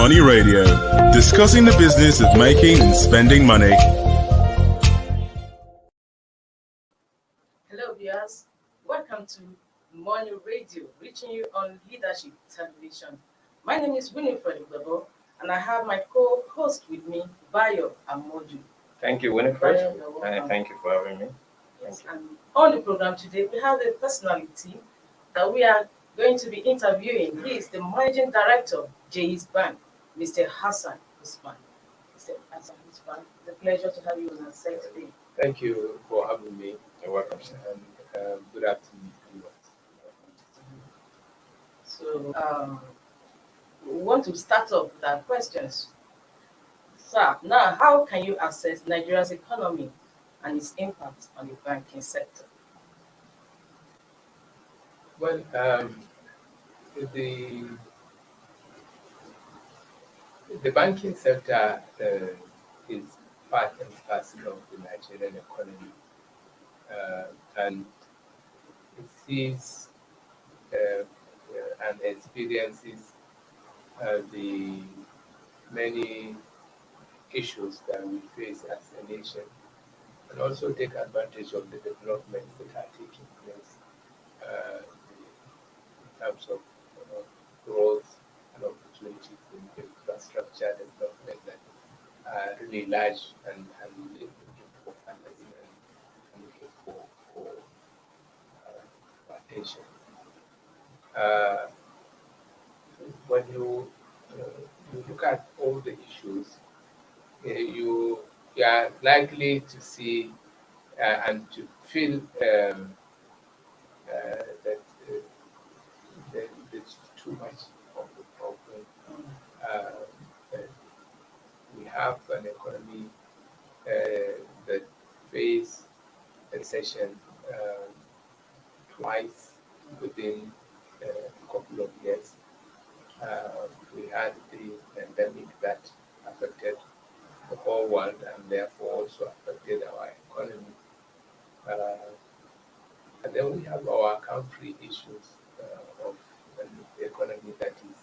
Money Radio, discussing the business of making and spending money. Hello, viewers. Welcome to Money Radio, reaching you on Leadership Television. My name is Winifred Ugbebo, and I have my co-host with me, Bayo Amodu. Thank you, Winifred, and thank you for having me. Yes, and on the program today, we have a personality that we are going to be interviewing. He is the Managing Director of Jaiz Bank, Mr. Hassan Usman. Mr. Hassan Usman, it's a pleasure to have you on our set today. Thank you for having me. You're welcome. And good afternoon, everyone. So, we want to start off with our questions. Sir, now how can you assess Nigeria's economy and its impact on the banking sector? Well, the banking sector is part and parcel of the Nigerian economy, and it sees and experiences the many issues that we face as a nation, and also take advantage of the developments that are taking place in terms of growth and opportunities in infrastructure development that are really large and looking for funding and looking for attention. When you look at all the issues, you are likely to see and to feel that there's too much of the problem. We have an economy that faced recession twice within a couple of years. We had the pandemic that affected the whole world and therefore also affected our economy. And then we have our country issues of an economy that is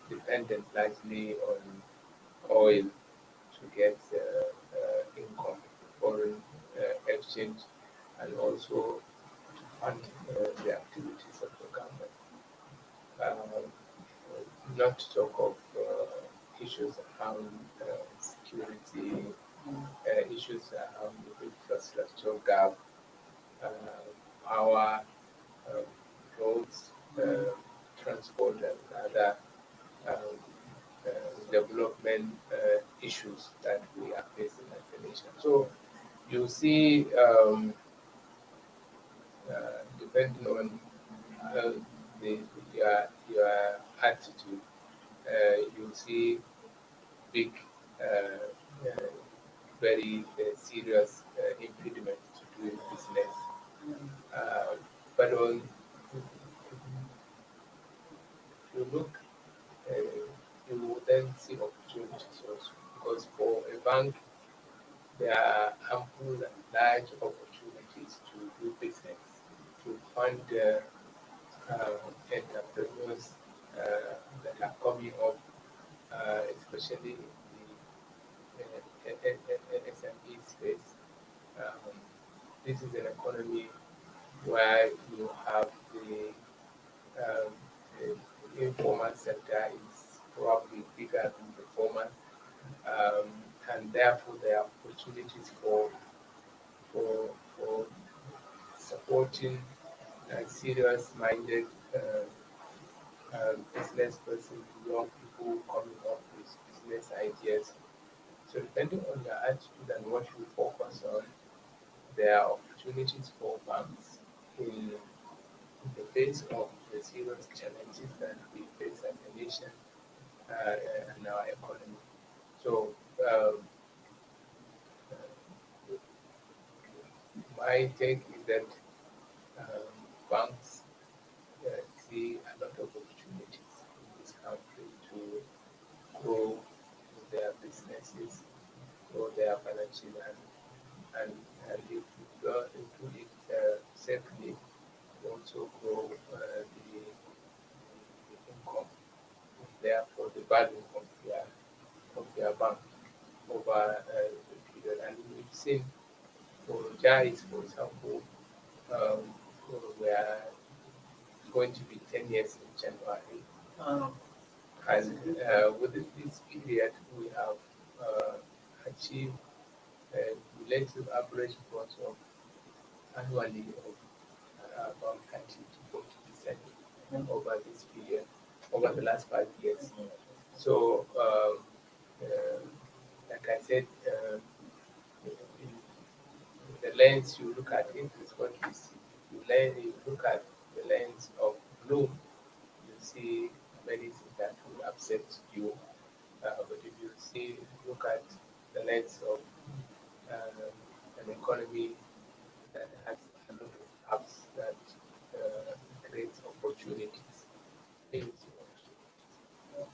dependent largely on oil to get income, foreign exchange, and also to fund the activities of the government. Not to talk of issues around security, issues around the infrastructure gap, power, roads, transport, and other development issues that we are facing as a nation. So you see, depending on your attitude, you see big, very serious impediments to doing business. But on if you look, you will then see opportunities also, because for a bank, there are ample and large opportunities to do business, to fund entrepreneurs that are coming up, especially in the SME space. This is an economy where you have the informal sector is probably bigger than the formal, and therefore there are opportunities for supporting serious-minded business persons, young people coming up with business ideas. So depending on your attitude and what you focus on, there are opportunities for banks in the face of the serious challenges that we face as a nation and our economy. So my take is that banks see a lot of opportunities in this country to grow their businesses, grow their financial and if you go into it safely, also grow the income, therefore the value of the bank over the period. And we've seen for Jaiz, for example, um, we are going to be 10 years in January. Um, And within this period, we have achieved a relative average growth of annually of about 30 to 40% over this period, over the last 5 years. So, like I said, in the lens you look at it is what you see. You look at the lens of gloom, you see many things that will upset you. But if you look at the lens of an economy that has a lot of ups that creates opportunities. Thank you so much.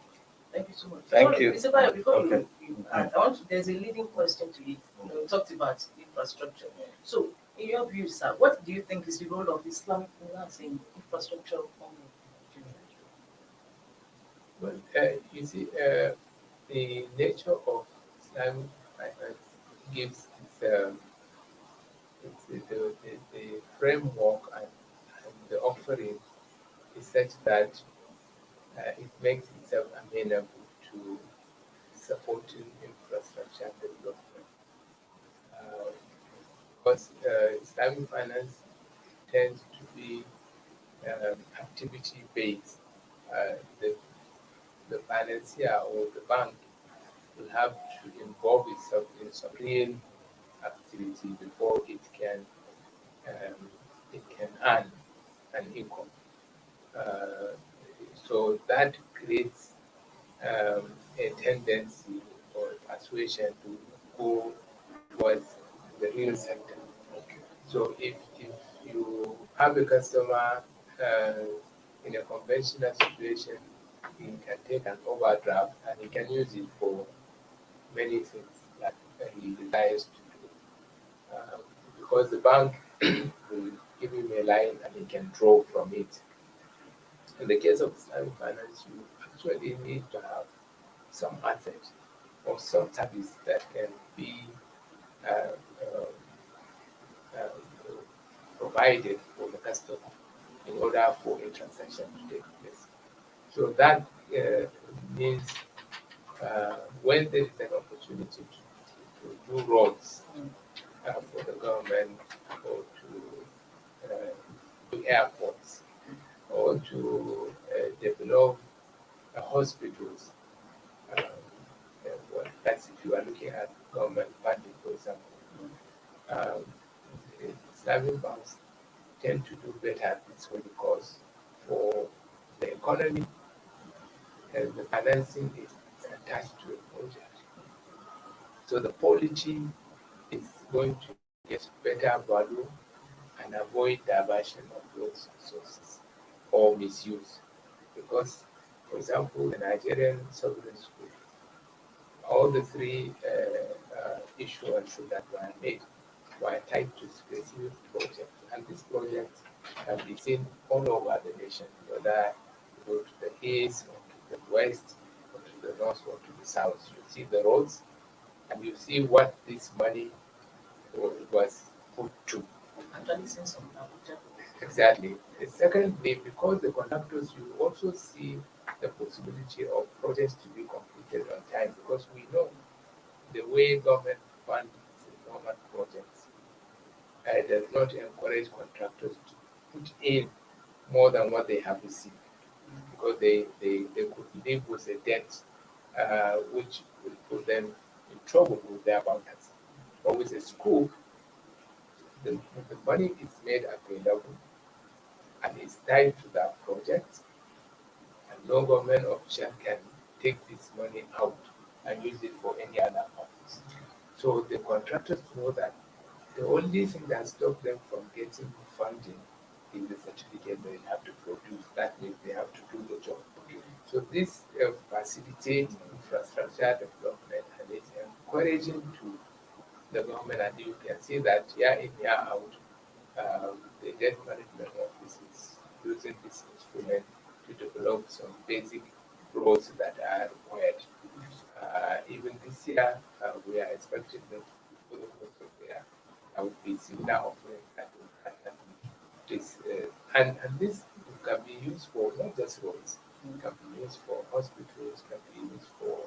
Thank you so much. Thank you. Mr. Bayo, before Okay. I want to, there's a leading question to it. We talked about infrastructure. So, in your view, sir, what do you think is the role of Islamic finance in infrastructure funding? Well, you see, the nature of Islamic finance gives the framework and the offering is such that it makes itself amenable to supporting infrastructure development. Uh, because Islamic finance tends to be activity based. The financier or the bank will have to involve itself in some real activity before um, it can earn an income. Uh, so that creates a tendency or persuasion to go towards the real sector. So if you have a customer in a conventional situation, he can take an overdraft and he can use it for many things that he desires to do. Um, because the bank will give him a line and he can draw from it. In the case of Islamic finance, you actually need to have some asset or some service that can be uh, uh, uh, provided for the customer in order for a transaction to take place. So that means when there is an opportunity to do roads for the government or to airports or to develop hospitals, well, that's if you are looking at government funding, for example. Um, Islamic banks tend to do better this way because for the economy and the financing is attached to a project. So the policy is going to get better value and avoid diversion of those resources or misuse. Because, for example, the Nigerian sovereign school, all the three issuances that were made were tied to specific projects. And these projects can be seen all over the nation, whether you go to the east or to the west or to the north or to the south. You see the roads and you see what this money was put to. Actually, since some Abuja. Exactly. Secondly, because the conductors, you also see the possibility of projects to be completed on time because we know the way government funds normal projects does not encourage contractors to put in more than what they have received because they could live with a debt which will put them in trouble with their bankers. But with a school, the money is made available and is tied to that project, and no government official can take this money out and use it for any other purpose. So the contractors know that the only thing that stops them from getting funding is the certificate they have to produce. That means they have to do the job. So this facilitates infrastructure development and it's encouraging to the government, and you can see that year in, year out, the debt management office is using this instrument to develop some basic roads that are required. Even this year, we are expecting that for the course of the year, there will be similar offerings that this, and this can be used for not just roads, it can be used for hospitals, can be used for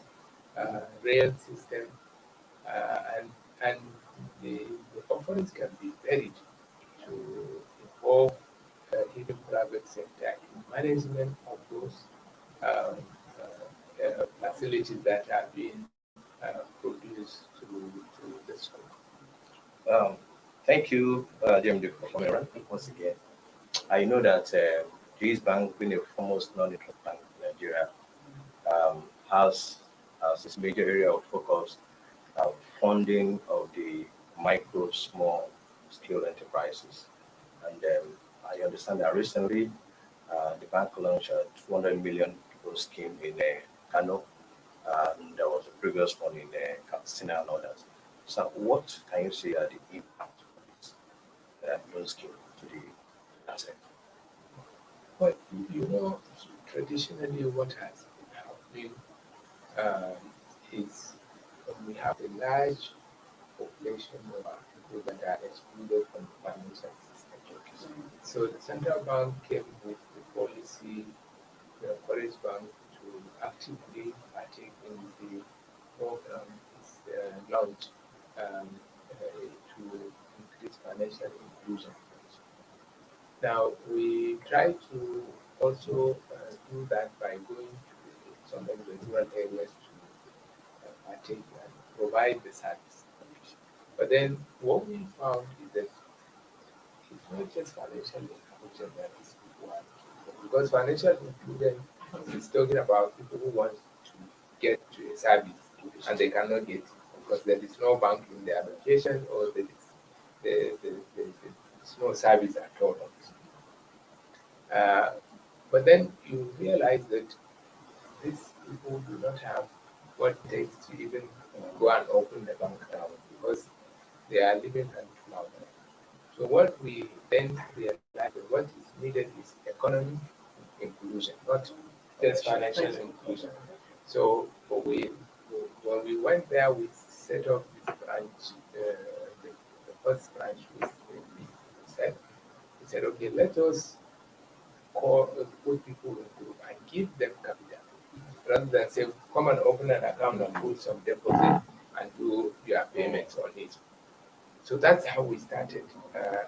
rail system, and the offerings can be varied to involve even private sector in management of those um, facilities that are being produced to the school. Um, Thank you, JMD, for coming around once again. I know that Jaiz Bank, being a foremost non-interest bank in Nigeria, has as its major area of focus funding of the micro, small scale enterprises. And I understand that recently the bank launched a 200 million scheme in Kano, and there was a previous one in Katsina and others. So, what can you say are the impact of this loan scheme to the asset? But you know, traditionally, what has been happening um, is when we have a large population of people that are excluded from the financial system. So the central bank came with the policy to encourage banks to actively partake in the program launch to increase financial inclusion. Now, we try to also do that by going to some of the rural areas to partake and provide the service. But then what we found is that it's not just financial inclusion that these people are looking for, because financial inclusion is talking about people who want to get to a service and they cannot get it because there is no bank in their location or there is no service at all. Uh, but then you realize that these people do not have what it takes to even go and open the bank account because they are living hand to mouth. So what we then realize that what is needed is economic inclusion, not just financial inclusion. So when we went there, we set up this branch, the first branch we said, okay, let us put people in group and give them capital rather than say, come and open an account and put some deposit and do your payments on it. So that's how we started.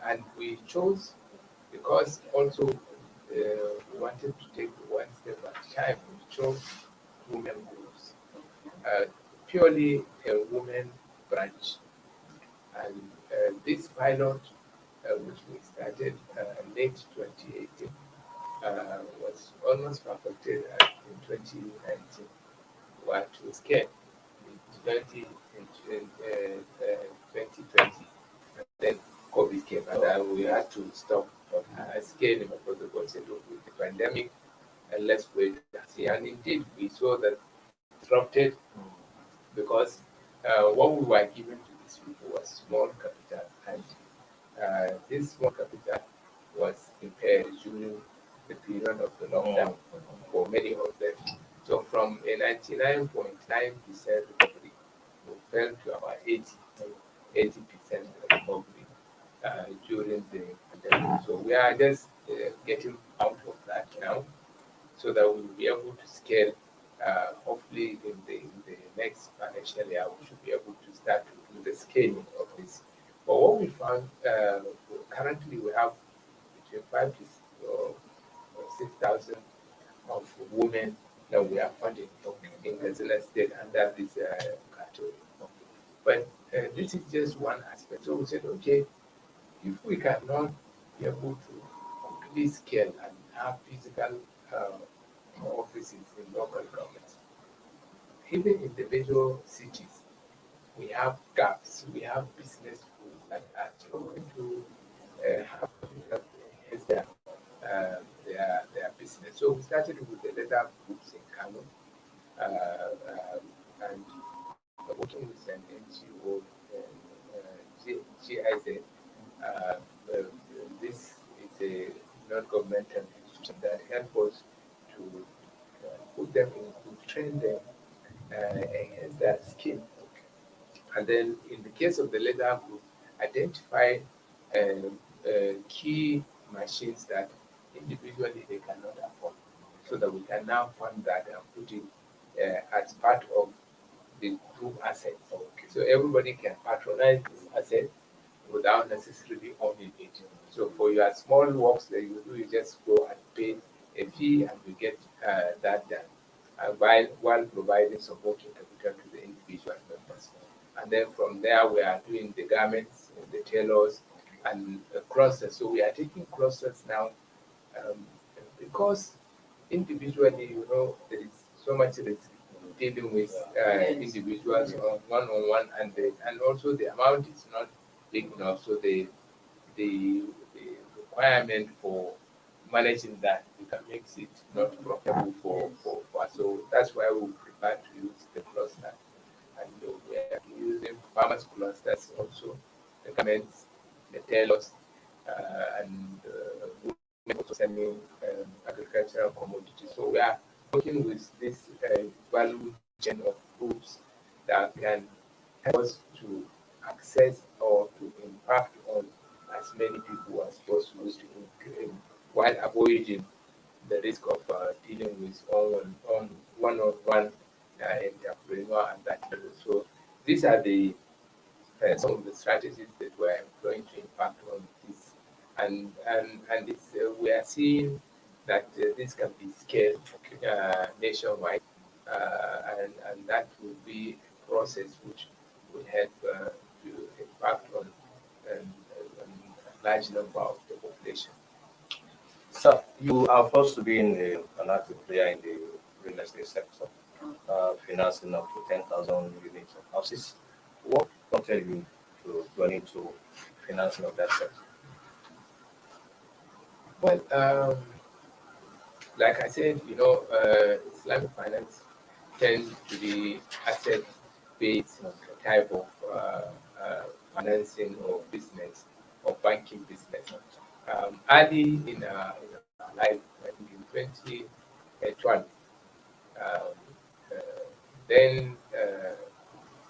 And we chose, because also we wanted to take one step at a time, we chose women groups, uh, purely a women branch. And this pilot, which we started late 2018, was almost perfected in 2019. We had to scale in 2020. And then COVID came, and we had to stop scaling because the concept with the pandemic, and let's wait and see. And indeed, we saw that disrupted because what we were given to these people was small capital, and this small capital was impaired during the period of the lockdown for many of them. So from a 99.9% recovery, we fell to about 80% recovery during the pandemic. So we are just getting out of that now so that we'll be able to scale. Hopefully, in the next financial year, we should be able to start to do the scaling of this. But what we found currently, we have between 5 to 6,000 of women that we are funding in Katsina State under this category. But this is just one aspect. So we said, okay, if we cannot be able to quickly scale and have physical offices in local governments, even individual cities, we have gaps. We have business schools that are struggling to have people enhance their business. So we started with the leather groups in Kano, and working with an NGO, GIZ. Uh, uh, this is a non-governmental institution that helps us to put them in, to train them enhance their skill. And then in the case of the leather group, identify key machines that individually they cannot afford, so that we can now fund that and put it as part of the group assets. Okay. So everybody can patronize this asset without necessarily owning it. So for your small works that you do, you just go and pay a fee and you get that done, while providing supporting capital to the individual members. And then from there, we are doing the garments, the tailors, and clusters. So we are taking clusters now um, because individually, there is so much risk dealing with individuals on one-on-one, and also the amount is not big enough. So the requirement for managing that makes it not profitable for us. So that's why we prefer to use the cluster. And we are using farmers clusters also, the garments, the tailors, and women also selling agricultural commodities. So we are working with this value chain of groups that can help us to access or to impact on as many people as possible while avoiding the risk of dealing with on one-on-one entrepreneur and that level. So these are the some of the strategies that we're employing to impact on this, and it's, we are seeing that this can be scaled nationwide, and that will be a process which will help to impact on a large number of the population. So you are supposed to be an active player in the real estate sector, financing up to 10,000 units of houses. What prompted you to go into financing of that sector? Well, like I said, Islamic finance tends to be asset-based type of financing or business or banking business. Early in our life, I think in 2012, um, uh, then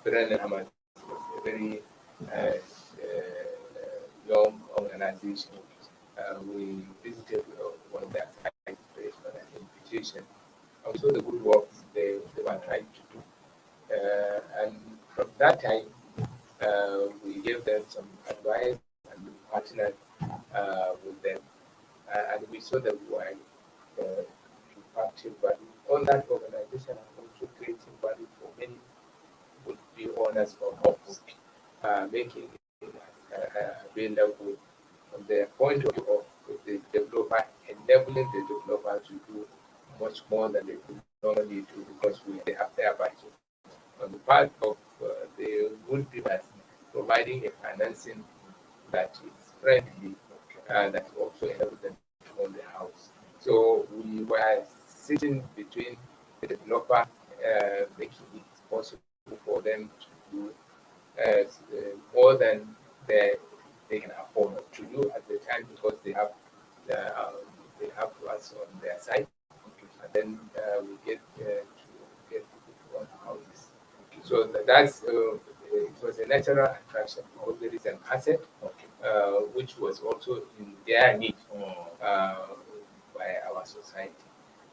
Brandon Ahmad was a very young organization. We visited one of their sites based on an invitation. And we saw the good works they were trying to do. And from that time, we gave them some advice and we partnered with them. And we saw that we were impacting value on that organization and also creating value for many would be owners of homes, making it available from the point of view of the developer, enabling the developer to do much more than they could normally do because they have their budget. On the part of the would be that providing a financing that is friendly and that also enables them to own the house. So we were sitting between the developer, making it possible for them to do more than they can afford to do at the time because they have us on their side, and then we get to get people to own houses. So that's it was a natural attraction because there is an asset which was also in their need uh, by our society.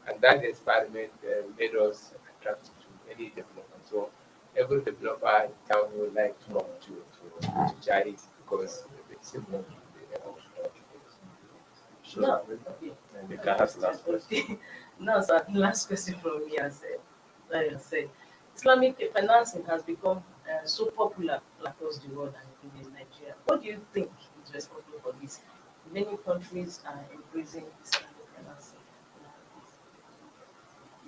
And that experiment made us attracted to many developers. So every developer in town would like to come to Jaiz because it's simple. They also talk to us. So No, and you can ask the last question. no, sir. Last question from me, like I said, Islamic financing has become so popular across the world and in Nigeria. What do you think is responsible for this? Many countries are embracing Islamic financing.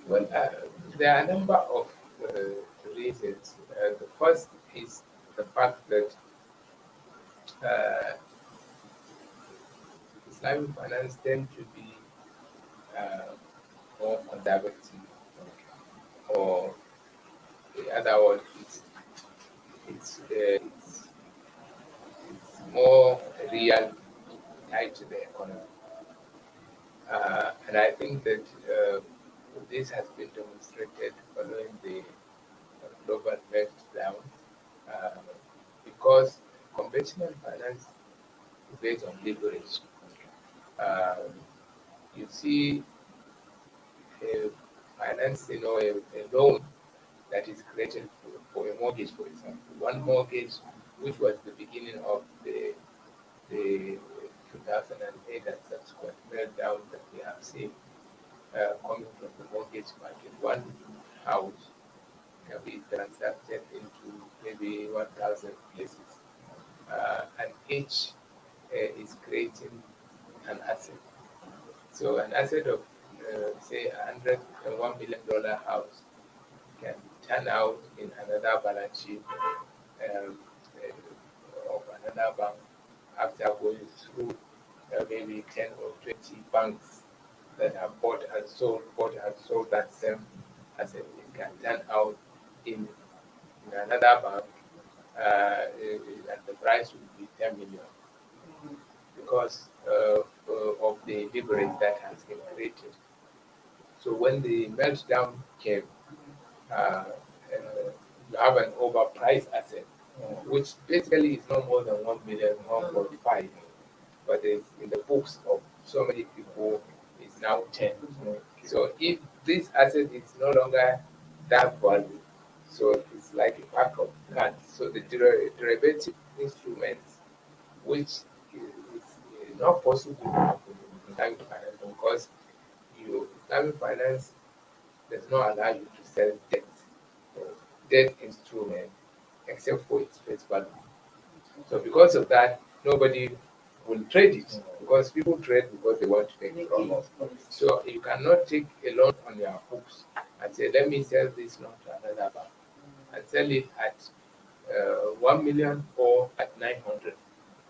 Well, there are a number of reasons. The first is the fact that uh, Islamic finance tend to be uh, more conservative, or the other one is it's more real tied to the economy. And I think that this has been demonstrated following the global meltdown uh, because conventional finance is based on leverage. Um, you see, a financing or a loan that is created for a mortgage, for example, one mortgage, which was the beginning of the 2008 and subsequent meltdown that we have seen coming from the mortgage market. One house can be transacted into maybe 1,000 places, and each is creating an asset. So an asset of say $101 million house can turn out in another balance sheet um, of another bank after going through maybe 10 or 20 banks that have bought and sold that same asset. It can turn out in another bank and the price will be 10 million because of the leverage that has been created. So when the meltdown came, uh, you have an overpriced asset, which basically is no more than 1 million, 1.5, but it's in the books of so many people is now 10. So if this asset is no longer that value, so it's like a pack of cards. So the derivative instruments, which is not possible in Islamic finance because Islamic finance does not allow you to sell debt or debt instrument except for its face value. So because of that, nobody will trade it because people trade because they want to make profit. So you cannot take a loan on your books and say, let me sell this loan to another bank and sell it at 1 million or at 900.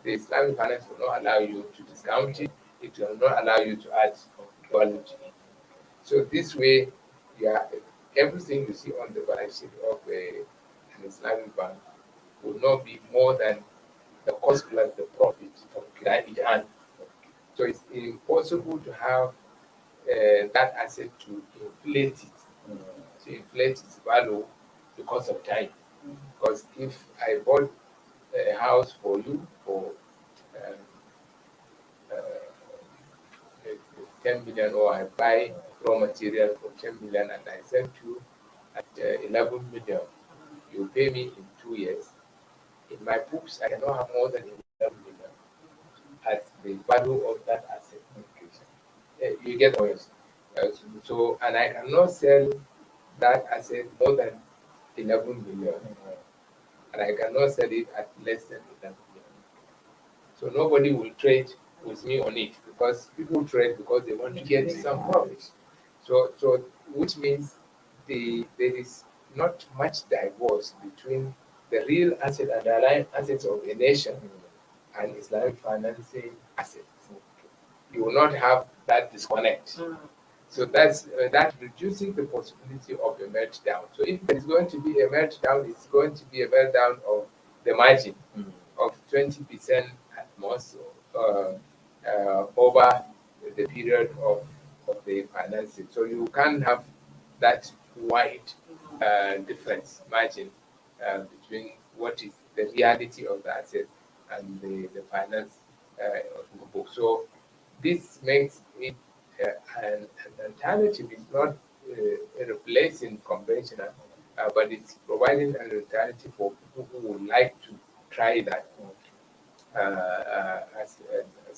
The Islamic finance will not allow you to discount it. It will not allow you to add value to it. So this way, yeah, everything you see on the balance sheet of an Islamic bank will not be more than the cost plus the profit that it earned. So it's impossible to have that asset to inflate it, to inflate its value because of time. Because if I bought a house for you for um, uh, 10 million, or I buy raw material for 10 million and I sell to you at 11 million, you pay me in 2 years. In my books, I cannot have more than 11 million as the value of that asset. You get what so, and I cannot sell that asset more than 11 million, and I cannot sell it at less than 11 million. So nobody will trade with me on it because people trade because they want to get some profit. So which means there is not much divorce between the real asset and the underlying assets of a nation and Islamic financing assets. You will not have that disconnect. So that's reducing the possibility of a meltdown. So if there is going to be a meltdown, it's going to be a meltdown of the margin of 20% at most over the period of the financing. So you can't have that wide difference margin between what is the reality of the asset and the finance book. So this makes it an alternative. It's not replacing conventional, but it's providing an alternative for people who would like to try that as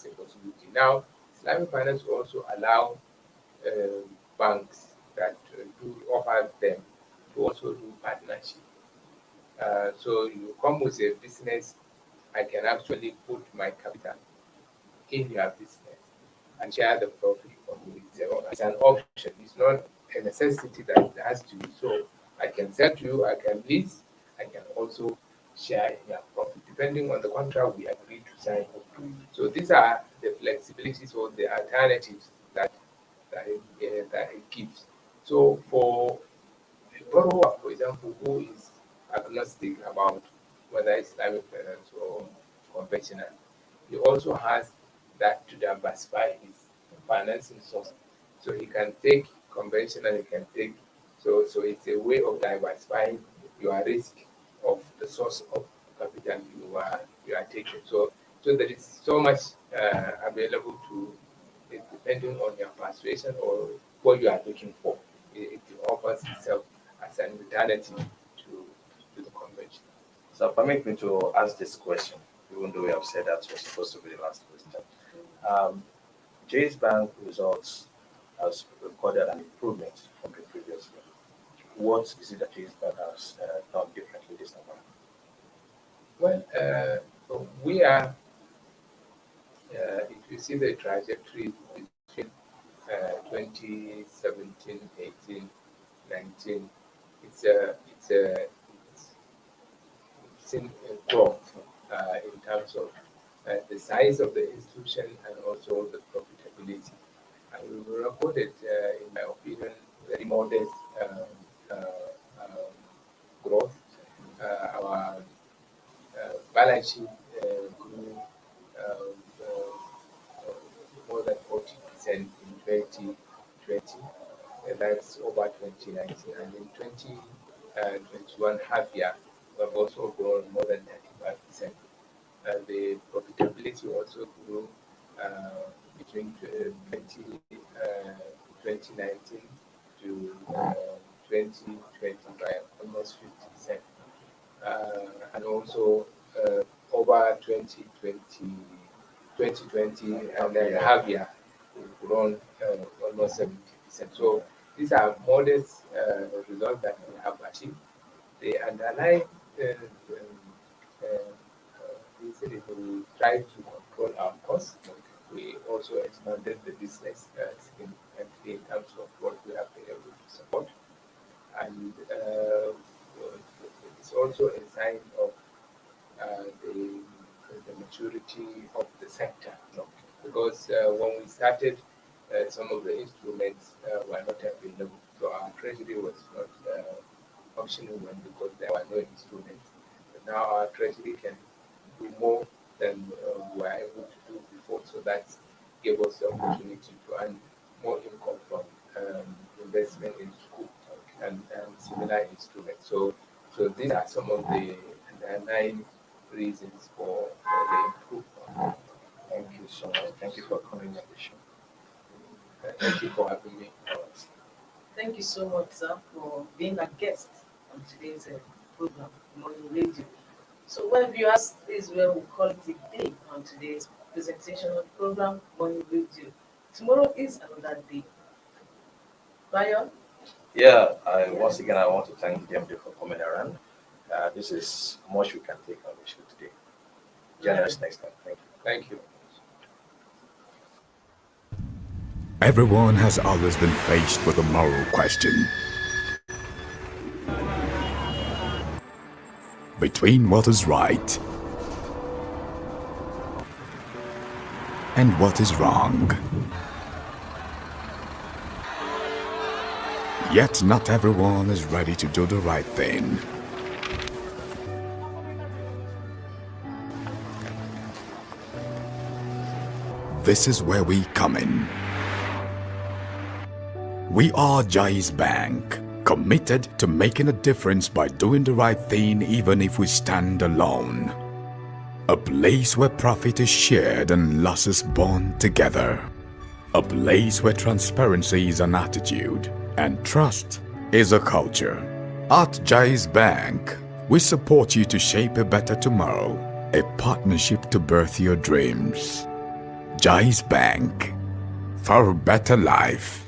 a possibility. Now, Islamic finance also allow banks that do offer them to also do partnership. So you come with a business, I can actually put my capital in your business and share the profit of it. It's an option. It's not a necessity that it has to be so. I can sell to you, I can lease, I can also share in your profit, depending on the contract we agree to sign. So these are the flexibilities or the alternatives that it gives. So for a borrower, for example, who is agnostic about whether Islamic finance or conventional, he also has that to diversify his financing source. So he can take conventional, he can take so it's a way of diversifying your risk of the source of capital you are taking. So there is so much available to it, depending on your persuasion or what you are looking for. It offers itself as an alternative to the convention. So permit me to ask this question, even though we have said that was supposed to be the last question. Jaiz Bank results has recorded an improvement from the previous year. What is it that Jaiz Bank has done differently this time around? Well, we are, if you see the trajectory between 2017, 18, 19, it's seen a growth in terms of the size of the institution and also the profitability. And we recorded, in my opinion, very modest growth. Our balance sheet grew more than 40% in 2020, and that's over 2019. And in 2021 half year, we have also grown more than 35%. And the profitability also grew between 2019 to 2020 by almost 50%. And also over 2020 and then half year, we've grown almost 70%. So these are modest results that we have achieved. The underlying reason is we try to control our costs. We also expanded the business significantly in terms of what we have been able to support. And it's also a sign of the maturity of the sector. Because when we started, some of the instruments were not available. So our treasury was not functioning well because there were no instruments. But now our treasury can do more than we were able to do before. So that gave us the opportunity to earn more income from investment in school and similar instruments. So these are some of the underlying reasons for the improvement. Thank you so much. Thank you for coming on the show. Thank you for having me. Thank you so much, sir, for being a guest on today's program, Morning Radio. So, well, viewers, this is where we call it a day on today's presentation of the program, Morning Radio. Tomorrow is another day. Bayo? Yeah, once again, I want to thank DMD for coming around. This is much we can take on the show today. Join us next time. Thank you. Thank you. Everyone has always been faced with a moral question. Between what is right and what is wrong. Yet not everyone is ready to do the right thing. This is where we come in. We are Jaiz Bank, committed to making a difference by doing the right thing even if we stand alone. A place where profit is shared and losses borne together. A place where transparency is an attitude and trust is a culture. At Jaiz Bank, we support you to shape a better tomorrow, a partnership to birth your dreams. Jaiz Bank, for a better life.